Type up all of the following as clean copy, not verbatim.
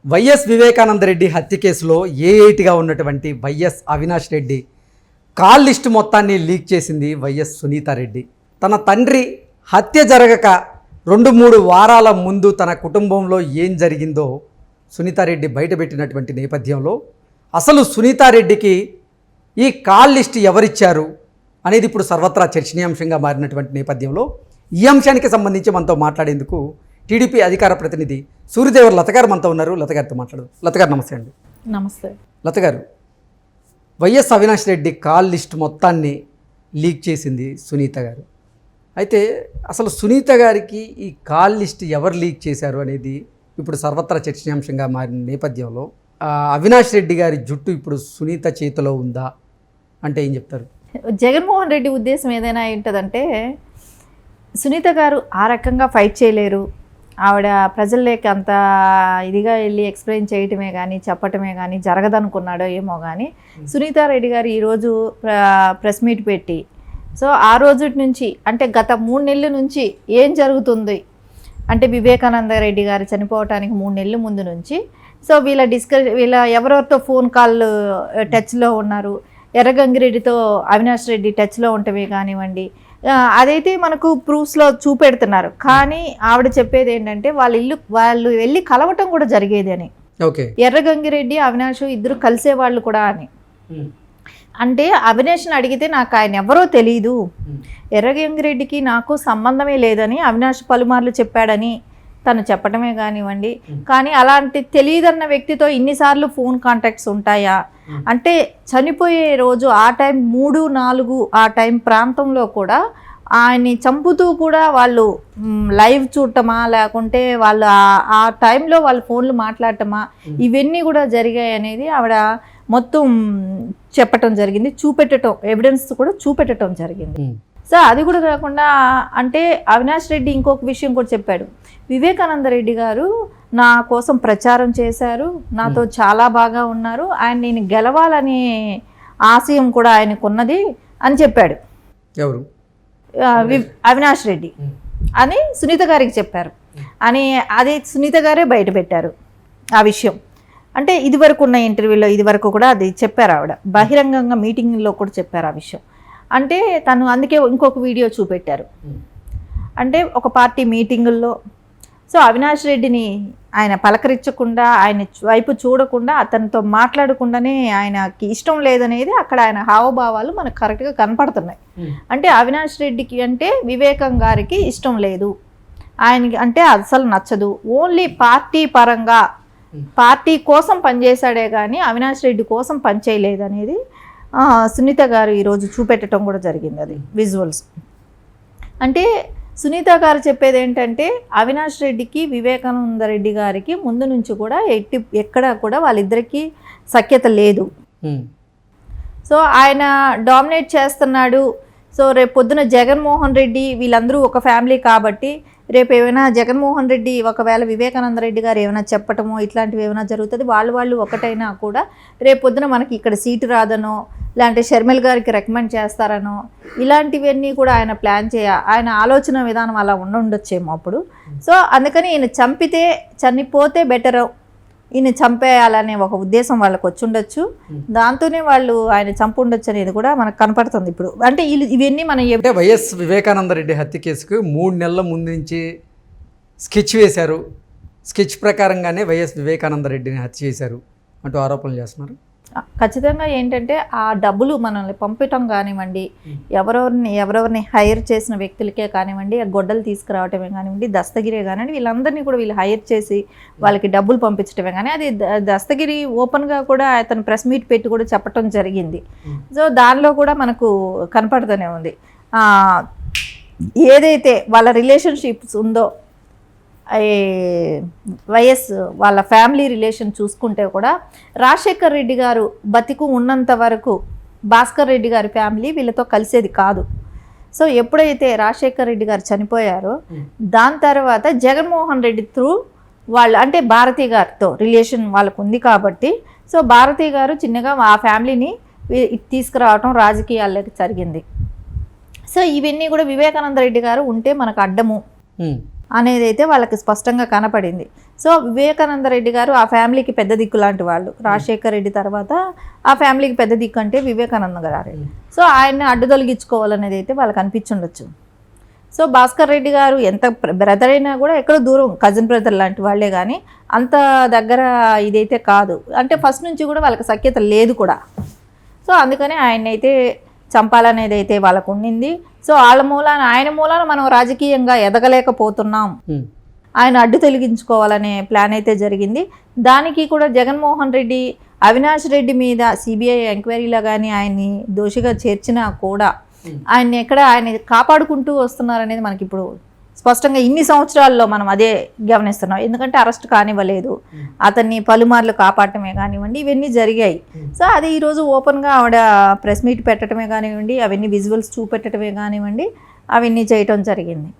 YS Vivekananda Reddy హత్య కేసులో ఏఐటిగా ఉన్నటువంటి YS Avinash Reddy call list మొత్తాన్ని లీక్ చేసింది వైఎస్ సునీతారెడ్డి. తన తండ్రి హత్య జరగక 2-3 వారాల ముందు తన కుటుంబంలో ఏం జరిగిందో సునీతారెడ్డి బయటపెట్టినటువంటి నేపథ్యంలో అసలు సునీతారెడ్డికి ఈ కాల్ లిస్ట్ ఎవరిచ్చారు అనేది ఇప్పుడు సర్వత్రా చర్చనీయాంశంగా మారినటువంటి నేపథ్యంలో ఈ అంశానికి సంబంధించి మనతో మాట్లాడేందుకు టీడీపీ అధికార ప్రతినిధి సూర్యదేవర్ లత గారు మనతో ఉన్నారు. లత గారితో మాట్లాడదు. లత గారు నమస్తే అండి. నమస్తే. లత గారు, YS Avinash Reddy call list మొత్తాన్ని లీక్ చేసింది సునీత గారు. అయితే అసలు సునీత గారికి ఈ కాల్ లిస్ట్ ఎవరు లీక్ చేశారు అనేది ఇప్పుడు సర్వత్రా చర్చనీయాంశంగా మారిన నేపథ్యంలో అవినాష్ రెడ్డి గారి జుట్టు ఇప్పుడు సునీత చేతిలో ఉందా అంటే ఏం చెప్తారు? జగన్మోహన్ రెడ్డి ఉద్దేశం ఏదైనా ఏంటంటే సునీత గారు ఆ రకంగా ఫైట్ చేయలేరు. ఆవిడ ప్రజల్లోకి అంత ఇదిగా వెళ్ళి ఎక్స్ప్లెయిన్ చేయటమే కానీ చెప్పటమే కానీ జరగదనుకున్నాడో ఏమో కానీ సునీతారెడ్డి గారు ఈరోజు ప్రెస్ మీట్ పెట్టి సో ఆ రోజు నుంచి అంటే గత 3 నెలల నుంచి ఏం జరుగుతుంది అంటే వివేకానంద రెడ్డి గారు చనిపోవటానికి 3 నెలల ముందు నుంచి సో వీళ్ళ ఎవరెవరితో ఫోన్ కాల్ టచ్లో ఉన్నారు, ఎర్రగంగిరెడ్డితో అవినాష్ రెడ్డి టచ్లో ఉంటమే కానివ్వండి, అదైతే మనకు ప్రూఫ్స్లో చూపెడుతున్నారు. కానీ ఆవిడ చెప్పేది ఏంటంటే వాళ్ళు వెళ్ళి కలవటం కూడా జరిగేది అని. ఓకే, ఎర్రగంగిరెడ్డి అవినాష్ ఇద్దరు కలిసేవాళ్ళు కూడా అని. అంటే అవినాష్ని అడిగితే నాకు ఆయన ఎవరో తెలియదు, ఎర్రగంగిరెడ్డికి నాకు సంబంధమే లేదని అవినాష్ పలుమార్లు చెప్పాడని తను చెప్పటమే కానివ్వండి. కానీ అలాంటి తెలియదన్న వ్యక్తితో ఇన్నిసార్లు ఫోన్ కాంటాక్ట్స్ ఉంటాయా అంటే చనిపోయే రోజు ఆ టైం 3-4 ఆ టైం ప్రాంతంలో కూడా ఆయన్ని చంపుతూ కూడా వాళ్ళు లైవ్ చూడటమా లేకుంటే వాళ్ళు ఆ టైంలో వాళ్ళు ఫోన్లు మాట్లాడటమా ఇవన్నీ కూడా జరిగాయి అనేది ఆవిడ మొత్తం చెప్పటం జరిగింది, చూపెట్టడం ఎవిడెన్స్ కూడా చూపెట్టడం జరిగింది. సో అది కూడా కాకుండా అంటే అవినాష్ రెడ్డి ఇంకొక విషయం కూడా చెప్పాడు, వివేకానంద రెడ్డి గారు నా కోసం ప్రచారం చేశారు, నాతో చాలా బాగా ఉన్నారు, ఆయన నేను గెలవాలనే ఆశయం కూడా ఆయనకు ఉన్నది అని చెప్పాడు. ఎవరు? అవినాష్ రెడ్డి అని సునీత గారికి చెప్పారు అని అది సునీత గారే బయట పెట్టారు ఆ విషయం. అంటే ఇదివరకు ఉన్న ఇంటర్వ్యూలో ఇదివరకు కూడా అది చెప్పారు, ఆవిడ బహిరంగంగా మీటింగ్లో కూడా చెప్పారు ఆ విషయం. అంటే తను అందుకే ఇంకొక వీడియో చూపెట్టారు. అంటే ఒక పార్టీ మీటింగుల్లో సో అవినాష్ రెడ్డిని ఆయన పలకరించకుండా ఆయన వైపు చూడకుండా అతనితో మాట్లాడకుండానే ఆయనకి ఇష్టం లేదనేది అక్కడ ఆయన హావభావాలు మనకు కరెక్ట్గా కనపడుతున్నాయి. అంటే అవినాష్ రెడ్డికి అంటే వివేకం గారికి ఇష్టం లేదు, ఆయనకి అంటే అసలు నచ్చదు, ఓన్లీ పార్టీ పరంగా పార్టీ కోసం పనిచేశాడే కానీ అవినాష్ రెడ్డి కోసం పనిచేయలేదు అనేది సునీత గారు ఈరోజు చూపెట్టడం కూడా జరిగింది. అది విజువల్స్. అంటే సునీత గారు చెప్పేది ఏంటంటే అవినాష్ రెడ్డికి వివేకానంద రెడ్డి గారికి ముందు నుంచి కూడా ఎక్కడ కూడా వాళ్ళిద్దరికీ సఖ్యత లేదు. సో ఆయన డామినేట్ చేస్తున్నాడు. సో రేపు పొద్దున జగన్మోహన్ రెడ్డి వీళ్ళందరూ ఒక ఫ్యామిలీ కాబట్టి రేపు ఏమైనా జగన్మోహన్ రెడ్డి ఒకవేళ వివేకానంద రెడ్డి గారు ఏమైనా చెప్పటమో ఇట్లాంటివి ఏమైనా జరుగుతుంది, వాళ్ళు ఒకటైనా కూడా రేపు పొద్దున మనకి ఇక్కడ సీటు రాదనో లేదంటే షర్మిల గారికి రికమెండ్ చేస్తారనో ఇలాంటివన్నీ కూడా ఆయన ప్లాన్ ఆయన ఆలోచన విధానం అలా ఉండొచ్చేమో అప్పుడు. సో అందుకని ఈయన చనిపోతే బెటర్, ఈయన చంపేయాలనే ఒక ఉద్దేశం వాళ్ళకి వచ్చి ఉండొచ్చు, దాంతోనే వాళ్ళు ఆయన చంపుండొచ్చు అనేది కూడా మనకు కనపడుతుంది ఇప్పుడు. అంటే ఇవన్నీ మనం వైఎస్ వివేకానంద రెడ్డి హత్య కేసుకు 3 నెలల ముందు నుంచి స్కెచ్ వేశారు, స్కెచ్ ప్రకారంగానే వైఎస్ వివేకానంద రెడ్డిని హత్య చేశారు అంటూ ఆరోపణలు చేస్తున్నారు. ఖచ్చితంగా ఏంటంటే ఆ డబ్బులు మనల్ని పంపటం కానివ్వండి, ఎవరెవరిని హైర్ చేసిన వ్యక్తులకే కానివ్వండి, ఆ గొడ్డలు తీసుకురావటమే కానివ్వండి, దస్తగిరే కానివ్వండి, వీళ్ళందరినీ కూడా వీళ్ళు హైర్ చేసి వాళ్ళకి డబ్బులు పంపించడమే కానీ అది దస్తగిరి ఓపెన్గా కూడా అతను ప్రెస్ మీట్ పెట్టి కూడా చెప్పటం జరిగింది. సో దానిలో కూడా మనకు కనపడుతూనే ఉంది ఏదైతే వాళ్ళ రిలేషన్షిప్స్ ఉందో వైఎస్ వాళ్ళ ఫ్యామిలీ రిలేషన్ చూసుకుంటే కూడా రాజశేఖర్ రెడ్డి గారు బతికు ఉన్నంత వరకు భాస్కర్ రెడ్డి గారి ఫ్యామిలీ వీళ్ళతో కలిసేది కాదు. సో ఎప్పుడైతే రాజశేఖర్ రెడ్డి గారు చనిపోయారో దాని తర్వాత జగన్మోహన్ రెడ్డి త్రూ వాళ్ళు అంటే భారతి గారితో రిలేషన్ వాళ్ళకు ఉంది కాబట్టి సో భారతి గారు చిన్నగా ఆ ఫ్యామిలీని తీసుకురావటం రాజకీయాల్లోకి జరిగింది. సో ఇవన్నీ కూడా వివేకానంద రెడ్డి గారు ఉంటే మనకు అడ్డము అనేది అయితే వాళ్ళకి స్పష్టంగా కనపడింది. సో వివేకానంద రెడ్డి గారు ఆ ఫ్యామిలీకి పెద్ద దిక్కు లాంటి వాళ్ళు. రాజశేఖర్ రెడ్డి తర్వాత ఆ ఫ్యామిలీకి పెద్ద దిక్కు అంటే వివేకానంద గారు. సో ఆయన్ని అడ్డు తొలగించుకోవాలనేది అయితే వాళ్ళకి అనిపించుండొచ్చు. సో భాస్కర్ రెడ్డి గారు ఎంత బ్రదర్ అయినా కూడా ఎక్కడో దూరం కజిన్ బ్రదర్ లాంటి వాళ్ళే, కానీ అంత దగ్గర ఇదైతే కాదు. అంటే ఫస్ట్ నుంచి కూడా వాళ్ళకి సఖ్యత లేదు కూడా. సో అందుకని ఆయన అయితే చంపాలనేది అయితే వాళ్ళకు ఉండింది. సో ఆయన మూలాన మనం రాజకీయంగా ఎదగలేకపోతున్నాం, ఆయన అడ్డు తొలగించుకోవాలనే ప్లాన్ అయితే జరిగింది. దానికి కూడా జగన్మోహన్ రెడ్డి అవినాష్ రెడ్డి మీద సిబిఐ ఎంక్వైరీలో కానీ ఆయన్ని దోషిగా చేర్చినా కూడా ఆయన కాపాడుకుంటూ వస్తున్నారనేది మనకి ఇప్పుడు స్పష్టంగా ఇన్ని సంవత్సరాల్లో మనం అదే గమనిస్తున్నాం. ఎందుకంటే అరెస్ట్ కానివ్వలేదు, అతన్ని పలుమార్లు కాపాడటమే కానివ్వండి, ఇవన్నీ జరిగాయి. సో అది ఈరోజు ఓపెన్గా ఆవిడ ప్రెస్ మీట్ పెట్టడమే కానివ్వండి, అవన్నీ విజువల్స్ చూపెట్టడమే కానివ్వండి, అవన్నీ చేయటం జరిగింది.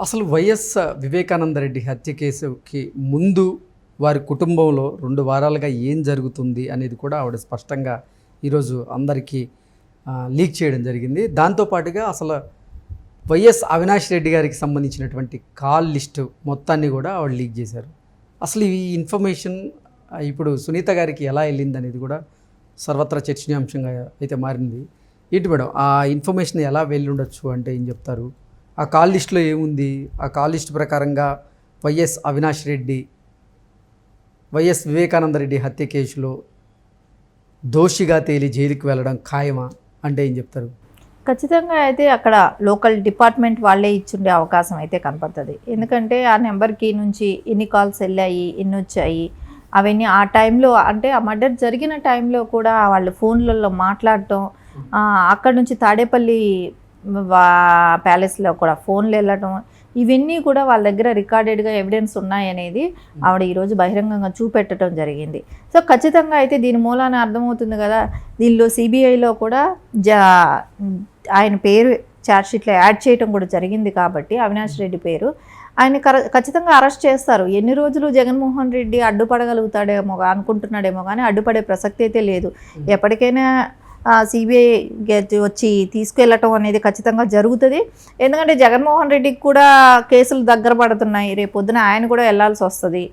అసలు వైఎస్ వివేకానంద రెడ్డి హత్య కేసుకి ముందు వారి కుటుంబంలో 2 వారాలుగా ఏం జరుగుతుంది అనేది కూడా ఆవిడ స్పష్టంగా ఈరోజు అందరికీ లీక్ చేయడం జరిగింది. దాంతోపాటుగా అసలు వైఎస్ అవినాష్ రెడ్డి గారికి సంబంధించినటువంటి కాల్ లిస్టు మొత్తాన్ని కూడా ఆవిడ లీక్ చేశారు. అసలు ఈ ఇన్ఫర్మేషన్ ఇప్పుడు సునీత గారికి ఎలా వెళ్ళింది అనేది కూడా సర్వత్రా చర్చనీయాంశంగా అయితే మారింది. ఏంటి మేడం ఆ ఇన్ఫర్మేషన్ ఎలా వెళ్ళి ఉండొచ్చు అంటే ఏం చెప్తారు? ఆ కాల్ లిస్టులో ఏముంది? ఆ కాల్ లిస్ట్ ప్రకారంగా వైఎస్ అవినాష్ రెడ్డి వైఎస్ వివేకానంద రెడ్డి హత్య కేసులో దోషిగా తేలి జైలుకి వెళ్ళడం ఖాయమా అంటే ఏం చెప్తారు? ఖచ్చితంగా అయితే అక్కడ లోకల్ డిపార్ట్మెంట్ వాళ్ళే ఇచ్చుండే అవకాశం అయితే కనపడుతుంది. ఎందుకంటే ఆ నెంబర్కి నుంచి ఎన్ని కాల్స్ వెళ్ళాయి, ఎన్ని వచ్చాయి, అవన్నీ ఆ టైంలో అంటే ఆ మర్డర్ జరిగిన టైంలో కూడా వాళ్ళు ఫోన్లలో మాట్లాడటం, అక్కడ నుంచి తాడేపల్లి ప్యాలెస్లో కూడా ఫోన్లు వెళ్ళటం, ఇవన్నీ కూడా వాళ్ళ దగ్గర రికార్డెడ్గా ఎవిడెన్స్ ఉన్నాయనేది ఆవిడ ఈరోజు బహిరంగంగా చూపెట్టడం జరిగింది. సో ఖచ్చితంగా అయితే దీని మూలాన అర్థమవుతుంది కదా, దీనిలో సిబిఐలో కూడా ఆయన పేరు ఛార్జ్షీట్లో యాడ్ చేయడం కూడా జరిగింది. కాబట్టి అవినాష్ రెడ్డి పేరు ఆయన ఖచ్చితంగా అరెస్ట్ చేస్తారు. ఎన్ని రోజులు జగన్మోహన్ రెడ్డి అడ్డుపడగలుగుతాడేమో అనుకుంటున్నాడేమో, కానీ అడ్డుపడే ప్రసక్తి అయితే లేదు. ఎప్పటికైనా సిబిఐ వచ్చి తీసుకెళ్ళటం అనేది ఖచ్చితంగా జరుగుతుంది. ఎందుకంటే జగన్మోహన్ రెడ్డికి కూడా కేసులు దగ్గర పడుతున్నాయి. రేపు పొద్దున ఆయన కూడా వెళ్ళాల్సి వస్తుంది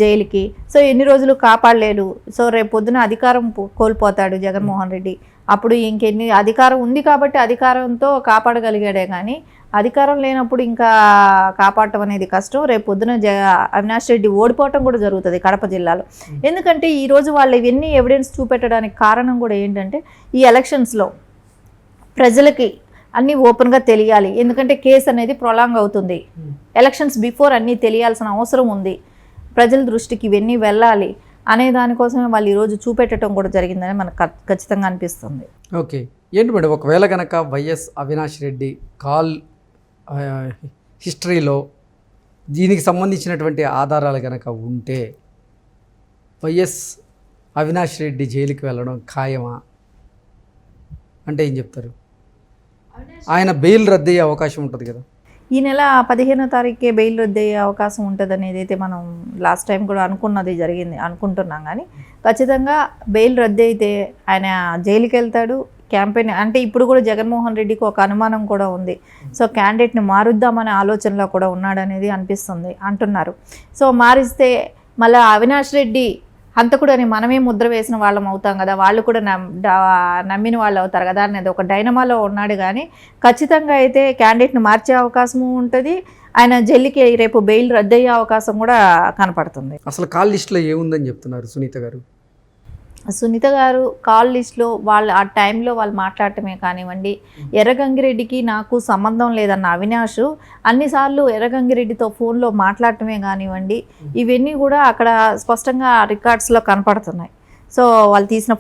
జైలుకి. సో ఎన్ని రోజులు కాపాడలేడు. సో రేపు పొద్దున అధికారం కోల్పోతాడు జగన్మోహన్ రెడ్డి. అప్పుడు ఇంకెన్ని అధికారం ఉంది కాబట్టి అధికారంతో కాపాడగలిగాడే, కానీ అధికారం లేనప్పుడు ఇంకా కాపాడటం అనేది కష్టం. రేపు పొద్దున అవినాష్ రెడ్డి ఓడిపోవటం కూడా జరుగుతుంది కడప జిల్లాలో. ఎందుకంటే ఈరోజు వాళ్ళు ఇవన్నీ ఎవిడెన్స్ చూపెట్టడానికి కారణం కూడా ఏంటంటే ఈ ఎలక్షన్స్లో ప్రజలకి అన్నీ ఓపెన్గా తెలియాలి. ఎందుకంటే కేసు అనేది ప్రొలాంగ్ అవుతుంది. ఎలక్షన్స్ బిఫోర్ అన్నీ తెలియాల్సిన అవసరం ఉంది. ప్రజల దృష్టికి ఇవన్నీ వెళ్ళాలి అనే దానికోసమే వాళ్ళు ఈరోజు చూపెట్టడం కూడా జరిగిందని మనకు ఖచ్చితంగా అనిపిస్తుంది. ఓకే, ఏంటి మేడం ఒకవేళ కనుక వైఎస్ అవినాష్ రెడ్డి కాల్ హిస్టరీలో దీనికి సంబంధించినటువంటి ఆధారాలు కనుక ఉంటే వైఎస్ అవినాష్ రెడ్డి జైలుకి వెళ్ళడం ఖాయమా అంటే ఏం చెప్తారు? ఆయన బెయిల్ రద్దయ్యే అవకాశం ఉంటుంది కదా. ఈ నెల 15వ తారీఖుకే బెయిల్ రద్దయ్యే అవకాశం ఉంటుంది అనేది అయితే మనం లాస్ట్ టైం కూడా అనుకుంటున్నాం. కానీ ఖచ్చితంగా బెయిల్ రద్దు అయితే ఆయన జైలుకి వెళ్తాడు. క్యాంపెయిన్ అంటే ఇప్పుడు కూడా జగన్మోహన్ రెడ్డికి ఒక అనుమానం కూడా ఉంది. సో క్యాండిడేట్ని మారుద్దామనే ఆలోచనలో కూడా ఉన్నాడనేది అంటున్నారు. సో మారిస్తే మళ్ళీ అవినాష్ రెడ్డి హంతకుడు అని మనమే ముద్ర వేసిన వాళ్ళం అవుతాం కదా, వాళ్ళు కూడా నమ్మిన వాళ్ళు అవుతారు కదా అనేది ఒక డైనమాలో ఉన్నాడు. కానీ ఖచ్చితంగా అయితే క్యాండిడేట్ని మార్చే అవకాశము ఉంటుంది. ఆయన జైలుకి రేపు బెయిల్ రద్దయ్యే అవకాశం కూడా కనపడుతుంది. అసలు కాల్ లిస్టులో ఏముందని చెప్తున్నారు సునీత గారు? సునీత గారు కాల్ లిస్ట్లో వాళ్ళు ఆ టైంలో వాళ్ళు మాట్లాడటమే కానివ్వండి, ఎర్రగంగిరెడ్డికి నాకు సంబంధం లేదన్న అవినాష్ అన్నిసార్లు ఎర్రగంగిరెడ్డితో ఫోన్లో మాట్లాడటమే కానివ్వండి, ఇవన్నీ కూడా అక్కడ స్పష్టంగా రికార్డ్స్లో కనపడుతున్నాయి. సో వాళ్ళు తీసిన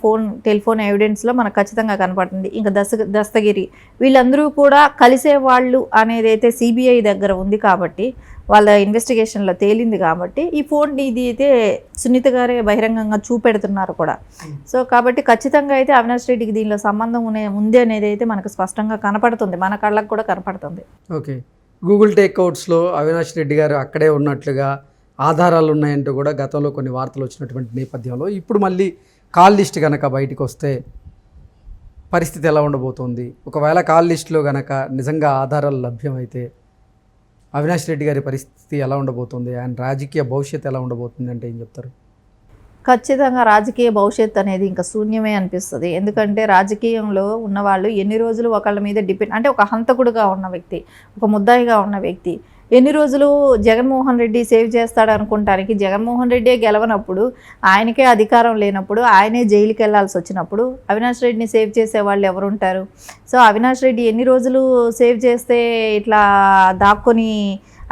టెలిఫోన్ ఎవిడెన్స్లో మనకు ఖచ్చితంగా కనపడుతుంది. ఇంకా దస్తగిరి వీళ్ళందరూ కూడా కలిసేవాళ్ళు అనేది అయితే సిబిఐ దగ్గర ఉంది కాబట్టి, వాళ్ళ ఇన్వెస్టిగేషన్లో తేలింది కాబట్టి ఈ ఇది అయితే సునీత గారే బహిరంగంగా చూపెడుతున్నారు కూడా. సో కాబట్టి ఖచ్చితంగా అయితే అవినాష్ రెడ్డికి దీనిలో సంబంధం ఉంది అనేది అయితే మనకు స్పష్టంగా కనపడుతుంది, మన కళ్ళకు కూడా కనపడుతుంది. ఓకే, గూగుల్ టేక్అవుట్స్లో అవినాష్ రెడ్డి గారు అక్కడే ఉన్నట్లుగా ఆధారాలు ఉన్నాయంటూ కూడా గతంలో కొన్ని వార్తలు వచ్చినటువంటి నేపథ్యంలో ఇప్పుడు మళ్ళీ కాల్ లిస్ట్ కనుక బయటకు వస్తే పరిస్థితి ఎలా ఉండబోతోంది? ఒకవేళ కాల్ లిస్టులో కనుక నిజంగా ఆధారాలు లభ్యమైతే అవినాష్ రెడ్డి గారి పరిస్థితి ఎలా ఉండబోతుంది, ఆయన రాజకీయ భవిష్యత్తు ఎలా ఉండబోతుంది అంటే ఏం చెప్తారు? ఖచ్చితంగా రాజకీయ భవిష్యత్తు అనేది ఇంకా శూన్యమే అనిపిస్తుంది. ఎందుకంటే రాజకీయంలో ఉన్నవాళ్ళు ఎన్ని రోజులు ఒకళ్ళ మీద డిపెండ్, అంటే ఒక హంతకుడుగా ఉన్న వ్యక్తి, ఒక ముద్దాయిగా ఉన్న వ్యక్తి ఎన్ని రోజులు జగన్మోహన్ రెడ్డి సేవ్ చేస్తాడు అనుకుంటానికి, జగన్మోహన్ రెడ్డే గెలవనప్పుడు, ఆయనకే అధికారం లేనప్పుడు, ఆయనే జైలుకి వెళ్లాల్సి వచ్చినప్పుడు అవినాష్ రెడ్డిని సేవ్ చేసే వాళ్ళు ఎవరుంటారు? సో అవినాష్ రెడ్డి ఎన్ని రోజులు సేవ్ చేస్తే ఇట్లా దాక్కొని,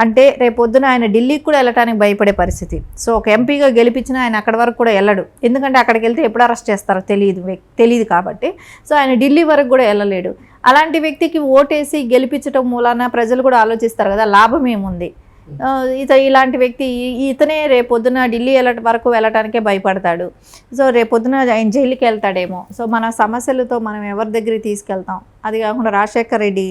అంటే రేపొద్దున ఆయన ఢిల్లీకి కూడా వెళ్ళటానికి భయపడే పరిస్థితి. సో ఒక ఎంపీగా గెలిపించినా ఆయన అక్కడి వరకు కూడా వెళ్ళడు, ఎందుకంటే అక్కడికి వెళ్తే ఎప్పుడు అరెస్ట్ చేస్తారో తెలియదు కాబట్టి. సో ఆయన ఢిల్లీ వరకు కూడా వెళ్ళలేడు. అలాంటి వ్యక్తికి ఓటేసి గెలిపించడం మూలాన ప్రజలు కూడా ఆలోచిస్తారు కదా, లాభం ఏముంది? ఇలాంటి వ్యక్తి ఇతనే రేపొద్దున ఢిల్లీ వరకు వెళ్ళటానికే భయపడతాడు. సో రేపొద్దున ఆయన జైలుకి వెళ్తాడేమో. సో మన సమస్యలతో మనం ఎవరి దగ్గరికి తీసుకెళ్తాం? అది కాకుండా రాజశేఖర్ రెడ్డి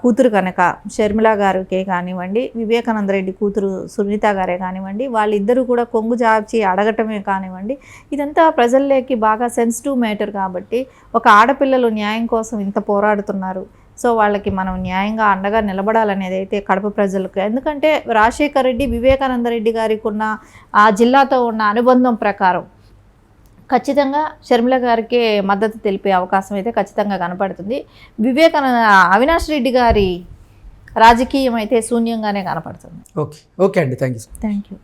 కూతురు కనుక షర్మిల గారికి కానివ్వండి, వివేకానంద రెడ్డి కూతురు సునీత గారే కానివ్వండి, వాళ్ళిద్దరూ కూడా కొంగు జాచి అడగటమే కానివ్వండి, ఇదంతా ప్రజల్లోకి బాగా సెన్సిటివ్ మ్యాటర్ కాబట్టి ఒక ఆడపిల్లలు న్యాయం కోసం ఇంత పోరాడుతున్నారు. సో వాళ్ళకి మనం న్యాయంగా అండగా నిలబడాలనేది అయితే కడప ప్రజలకు. ఎందుకంటే రాజశేఖర్ రెడ్డి వివేకానంద రెడ్డి గారికి ఉన్న ఆ జిల్లాతో ఉన్న అనుబంధం ప్రకారం ఖచ్చితంగా షర్మిల గారికి మద్దతు తెలిపే అవకాశం అయితే ఖచ్చితంగా కనపడుతుంది. అవినాష్ రెడ్డి గారి రాజకీయం అయితే శూన్యంగానే కనపడుతుంది. ఓకే అండి, థ్యాంక్ యూ.